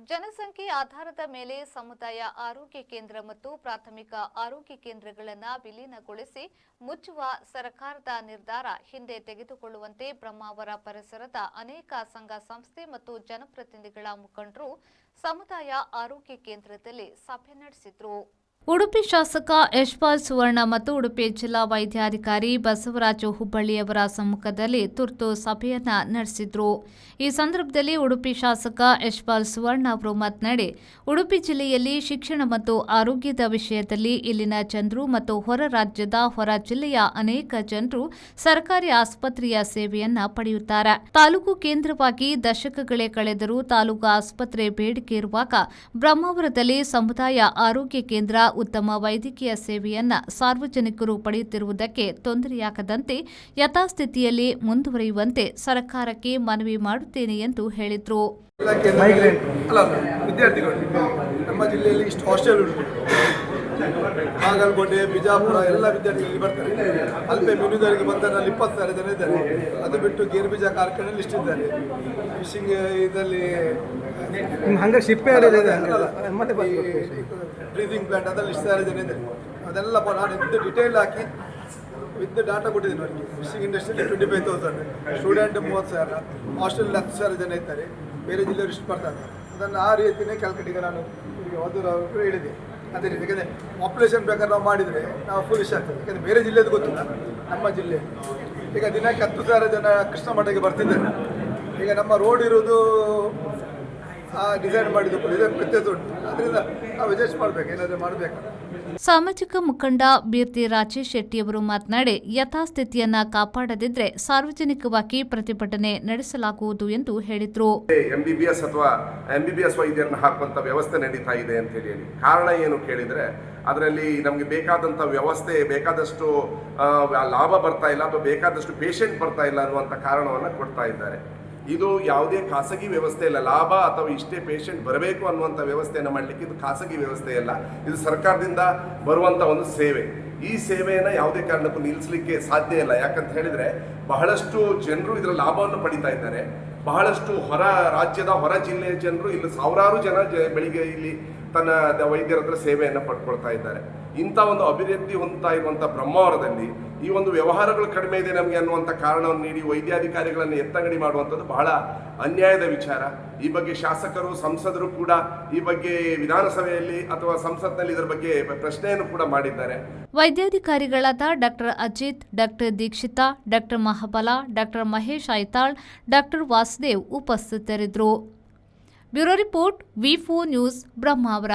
ಜನಸಂಖ್ಯೆ ಆಧಾರದ ಮೇಲೆ ಸಮುದಾಯ ಆರೋಗ್ಯ ಕೇಂದ್ರ ಮತ್ತು ಪ್ರಾಥಮಿಕ ಆರೋಗ್ಯ ಕೇಂದ್ರಗಳನ್ನು ವಿಲೀನಗೊಳಿಸಿ ಮುಚ್ಚುವ ಸರ್ಕಾರದ ನಿರ್ಧಾರ ಹಿಂದೆ ತೆಗೆದುಕೊಳ್ಳುವಂತೆ ಬ್ರಹ್ಮಾವರ ಪರಿಸರದ ಅನೇಕ ಸಂಘ ಸಂಸ್ಥೆ ಮತ್ತು ಜನಪ್ರತಿನಿಧಿಗಳ ಮುಖಂಡರು ಸಮುದಾಯ ಆರೋಗ್ಯ ಕೇಂದ್ರದಲ್ಲಿ ಸಭೆ ನಡೆಸಿದರು. ಉಡುಪಿ ಶಾಸಕ ಯಶ್ಪಾಲ್ ಸುವರ್ಣ ಮತ್ತು ಉಡುಪಿ ಜಿಲ್ಲಾ ವೈದ್ಯಾಧಿಕಾರಿ ಬಸವರಾಜ ಹುಬ್ಬಳ್ಳಿಯವರ ಸಮ್ಮುಖದಲ್ಲಿ ತುರ್ತು ಸಭೆಯನ್ನ ನಡೆಸಿದ್ರು. ಈ ಸಂದರ್ಭದಲ್ಲಿ ಉಡುಪಿ ಶಾಸಕ ಯಶ್ಪಾಲ್ ಸುವರ್ಣ ಅವರು ಮಾತನಾಡಿ, ಉಡುಪಿ ಜಿಲ್ಲೆಯಲ್ಲಿ ಶಿಕ್ಷಣ ಮತ್ತು ಆರೋಗ್ಯದ ವಿಷಯದಲ್ಲಿ ಇಲ್ಲಿನ ಜನರು ಮತ್ತು ಹೊರ ರಾಜ್ಯದ ಹೊರ ಜಿಲ್ಲೆಯ ಅನೇಕ ಜನರು ಸರ್ಕಾರಿ ಆಸ್ಪತ್ರೆಯ ಸೇವೆಯನ್ನ ಪಡೆಯುತ್ತಾರೆ. ತಾಲೂಕು ಕೇಂದ್ರವಾಗಿ ದಶಕಗಳೇ ಕಳೆದರೂ ತಾಲೂಕು ಆಸ್ಪತ್ರೆ ಬೇಡಿಕೆ ಇರುವಾಗ ಬ್ರಹ್ಮಾವರದಲ್ಲಿ ಸಮುದಾಯ ಆರೋಗ್ಯ ಕೇಂದ್ರ ಉತ್ತಮ ವೈದ್ಯಕೀಯ ಸೇವೆಯನ್ನ ಸಾರ್ವಜನಿಕರು ಪಡೆಯುತ್ತಿರುವುದಕ್ಕೆ ತೊಂದರೆಯಾಗದಂತೆ ಯಥಾಸ್ಥಿತಿಯಲ್ಲಿ ಮುಂದುವರಿಯುವಂತೆ ಸರ್ಕಾರಕ್ಕೆ ಮನವಿ ಮಾಡುತ್ತೇನೆ ಎಂದು ಹೇಳಿದರು. ವಿದ್ಯಾರ್ಥಿಗಳು ನಮ್ಮ ಜಿಲ್ಲೆಯಲ್ಲಿ ಇಷ್ಟು ಹಾಸ್ಟೆಲ್ ಉಂಟು. ಬಾಗಲಕೋಟೆ, ಬಿಜಾಪುರ ಎಲ್ಲ ವಿದ್ಯಾರ್ಥಿಗಳಿಗೆ ಬರ್ತಾರೆ. ಅಲ್ಪೆ ಮೀನುಗಾರಿಕೆ ಬಂದರಲ್ಲಿ 20,000 ಜನ ಇದ್ದಾರೆ. ಅದು ಬಿಟ್ಟು ಗೇರು ಬೀಜ ಕಾರ್ಖಾನೆಯಲ್ಲಿ ಇಷ್ಟಿದ್ದಾರೆ. ಫಿಶಿಂಗ್ ಇದರಲ್ಲಿ ಬ್ರೀದಿಂಗ್ ಪ್ಲಾಂಟ್ ಅದರಲ್ಲಿ 1,000 ಜನ ಇದ್ದಾರೆ. ಅದೆಲ್ಲ ನಾನು ಇದ್ದು ಡಿಟೇಲ್ ಹಾಕಿ ವಿತ್ ಡಾಟಾ ಕೊಟ್ಟಿದ್ದೀನಿ ಅವರಿಗೆ. ಫಿಶಿಂಗ್ ಇಂಡಸ್ಟ್ರಿಯಲ್ಲಿ 25,000, ಸ್ಟೂಡೆಂಟ್ 30,000, ಹಾಸ್ಟೆಲ್ 10,000 ಜನ ಇದ್ದಾರೆ. ಬೇರೆ ಜಿಲ್ಲೆಯವರು ಇಷ್ಟು ಬರ್ತಾರೆ. ಅದನ್ನು ಆ ರೀತಿಯೇ ಕ್ಯಾಲ್ಕುಲೇಟ್ ನಾನು ಅವರು ಹೇಳಿದೆ. ಅದೇ ರೀತಿ ಯಾಕಂದರೆ ಪಾಪ್ಯುಲೇಷನ್ ಬೇಕಾದ್ರೆ ನಾವು ಮಾಡಿದರೆ ನಾವು ಫುಲ್ ಇಷ್ಟ ಆಗ್ತದೆ. ಯಾಕಂದರೆ ಬೇರೆ ಜಿಲ್ಲೆದು ಗೊತ್ತಿಲ್ಲ, ನಮ್ಮ ಜಿಲ್ಲೆ ಈಗ ದಿನಕ್ಕೆ 10,000 ಜನ ಕೃಷ್ಣ ಮಠಕ್ಕೆ ಬರ್ತಿದ್ದಾರೆ. ಈಗ ನಮ್ಮ ರೋಡ್ ಇರೋದು ಡಿಸೈನ್ ಮಾಡಿದ್ದು ವ್ಯತ್ಯಾಸ ಉಂಟು. ಅದರಿಂದ ನಾವು ಅಡ್ಜಸ್ಟ್ ಮಾಡಬೇಕು, ಏನಾದರೂ ಮಾಡಬೇಕು. ಸಾಮಾಜಿಕ ಮುಖಂಡ ಬೀರ್ತಿ ರಾಜೇಶ್ ಶೆಟ್ಟಿಯವರು ಮಾತನಾಡಿ, ಯಥಾಸ್ಥಿತಿಯನ್ನ ಕಾಪಾಡದಿದ್ದರೆ ಸಾರ್ವಜನಿಕವಾಗಿ ಪ್ರತಿಭಟನೆ ನಡೆಸಲಾಗುವುದು ಎಂದು ಹೇಳಿದರು. MBBS ಅಥವಾ MBBS ವೈದ್ಯರನ್ನ ಹಾಕುವಂತ ವ್ಯವಸ್ಥೆ ನಡೀತಾ ಇದೆ ಅಂತ ಹೇಳಿ ಕಾರಣ ಏನು ಕೇಳಿದ್ರೆ, ಅದರಲ್ಲಿ ನಮಗೆ ಬೇಕಾದಂಥ ವ್ಯವಸ್ಥೆ, ಬೇಕಾದಷ್ಟು ಲಾಭ ಬರ್ತಾ ಇಲ್ಲ ಅಥವಾ ಬೇಕಾದಷ್ಟು ಪೇಷಂಟ್ ಬರ್ತಾ ಇಲ್ಲ ಅನ್ನುವಂಥ ಕಾರಣವನ್ನು ಕೊಡ್ತಾ ಇದ್ದಾರೆ. ಇದು ಯಾವುದೇ ಖಾಸಗಿ ವ್ಯವಸ್ಥೆ ಇಲ್ಲ. ಲಾಭ ಅಥವಾ ಇಷ್ಟೇ ಪೇಷಂಟ್ ಬರಬೇಕು ಅನ್ನುವಂಥ ವ್ಯವಸ್ಥೆಯನ್ನು ಮಾಡಲಿಕ್ಕೆ ಇದು ಖಾಸಗಿ ವ್ಯವಸ್ಥೆ ಅಲ್ಲ. ಇದು ಸರ್ಕಾರದಿಂದ ಬರುವಂಥ ಒಂದು ಸೇವೆ. ಈ ಸೇವೆಯನ್ನು ಯಾವುದೇ ಕಾರಣಕ್ಕೂ ನಿಲ್ಲಿಸಲಿಕ್ಕೆ ಸಾಧ್ಯ ಇಲ್ಲ. ಯಾಕಂತ ಹೇಳಿದರೆ ಬಹಳಷ್ಟು ಜನರು ಇದರ ಲಾಭವನ್ನು ಪಡಿತಾ ಇದ್ದಾರೆ. ಬಹಳಷ್ಟು ಹೊರ ರಾಜ್ಯದ ಹೊರ ಜಿಲ್ಲೆಯ ಜನರು ಇಲ್ಲಿ ಸಾವಿರಾರು ಜನ ಬೆಳಿಗ್ಗೆ ಇಲ್ಲಿ ತನ್ನ ವೈದ್ಯರ ಹತ್ರ ಸೇವೆಯನ್ನು ಪಡ್ಕೊಳ್ತಾ ಇದ್ದಾರೆ. ಇಂಥ ಒಂದು ಅಭಿವೃದ್ಧಿ ಹೊಂದುತ್ತಾ ಇರುವಂಥ ಬ್ರಹ್ಮಾವರದಲ್ಲಿ ಈ ಒಂದು ವ್ಯವಹಾರಗಳು ಕಡಿಮೆ ಇದೆ ನಮಗೆ ಅನ್ನುವಂಥ ಕಾರಣವನ್ನು ನೀಡಿ ವೈದ್ಯಾಧಿಕಾರಿಗಳನ್ನು ಎತ್ತಂಗಡಿ ಮಾಡುವಂಥದ್ದು ಬಹಳ ಅನ್ಯಾಯದ ವಿಚಾರ. ಈ ಬಗ್ಗೆ ಶಾಸಕರು, ಸಂಸದರು ಕೂಡ ಈ ಬಗ್ಗೆ ವಿಧಾನಸಭೆಯಲ್ಲಿ ಅಥವಾ ಸಂಸತ್ನಲ್ಲಿ ಇದರ ಬಗ್ಗೆ ಪ್ರಶ್ನೆಯನ್ನು ಕೂಡ ಮಾಡಿದ್ದಾರೆ. ವೈದ್ಯಾಧಿಕಾರಿಗಳಾದ doctor Ajit, doctor Dikshita, doctor Mahabala, doctor Mahesh Aithal, doctor Vasudev ಉಪಸ್ಥಿತರಿದ್ದರು. Bureau report, V4 news, Brahmavar.